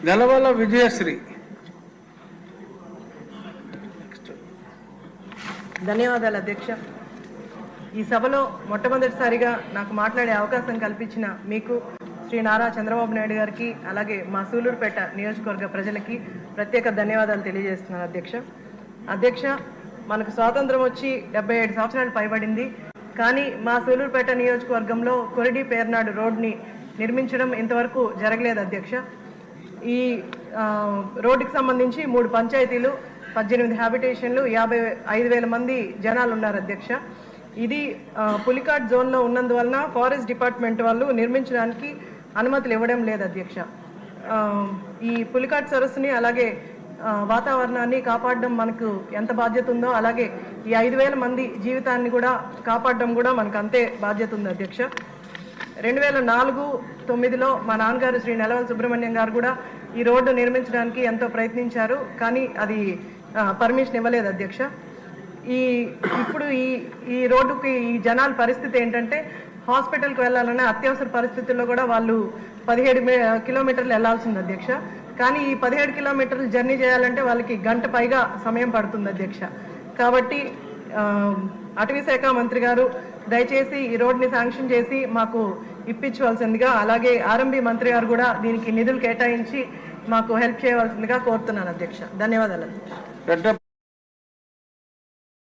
గలవల విజయశ్రీ. ధన్యవాదాలు అధ్యక్ష. ఈ సభలో మొట్టమొదటిసారిగా నాకు మాట్లాడే అవకాశం కల్పించిన మీకు, శ్రీ నారా చంద్రబాబు నాయుడు గారికి, అలాగే మా సూలూరుపేట నియోజకవర్గ ప్రజలకి ప్రత్యేక ధన్యవాదాలు తెలియజేస్తున్నాను అధ్యక్ష. మనకు స్వాతంత్రం వచ్చి 77 సంవత్సరాలు పైబడింది. కానీ మా సూలూరుపేట నియోజకవర్గంలో కొరిడి పేర్నాడు రోడ్ని నిర్మించడం ఇంతవరకు జరగలేదు అధ్యక్ష. ఈ రోడ్డుకి సంబంధించి 3 పంచాయతీలు, 18 హ్యాబిటేషన్లు, 55,000 మంది జనాలు ఉన్నారు అధ్యక్ష. ఇది పులికాట్ జోన్లో ఉన్నందువలన ఫారెస్ట్ డిపార్ట్మెంట్ వాళ్ళు నిర్మించడానికి అనుమతులు ఇవ్వడం లేదు అధ్యక్ష. ఈ పులికాట్ సరస్సుని అలాగే వాతావరణాన్ని కాపాడడం మనకు ఎంత బాధ్యత ఉందో, అలాగే ఈ 5,000 మంది జీవితాన్ని కూడా కాపాడడం కూడా మనకు అంతే బాధ్యత ఉంది అధ్యక్ష. 2004-09లో మా నాన్నగారు శ్రీ నెలవల సుబ్రహ్మణ్యం గారు కూడా ఈ రోడ్డు నిర్మించడానికి ఎంతో ప్రయత్నించారు. కానీ అది పర్మిషన్ ఇవ్వలేదు అధ్యక్ష. ఇప్పుడు ఈ రోడ్డుకి ఈ జనాల పరిస్థితి ఏంటంటే, హాస్పిటల్కి వెళ్ళాలనే అత్యవసర పరిస్థితుల్లో కూడా వాళ్ళు 17 కిలోమీటర్లు వెళ్లాల్సింది అధ్యక్ష. కానీ ఈ 17 కిలోమీటర్లు జర్నీ చేయాలంటే వాళ్ళకి గంట పైగా సమయం పడుతుంది అధ్యక్ష. కాబట్టి అటవీ శాఖ మంత్రి గారు దయచేసి ఈ రోడ్ని శాంక్షన్ చేసి మాకు ఇప్పించవలసిందిగా, అలాగే ఆర్ఎంబీ మంత్రి గారు కూడా దీనికి నిధులు కేటాయించి మాకు హెల్ప్ చేయవలసిందిగా కోరుతున్నాను అధ్యక్ష. ధన్యవాదాలు అధ్యక్ష.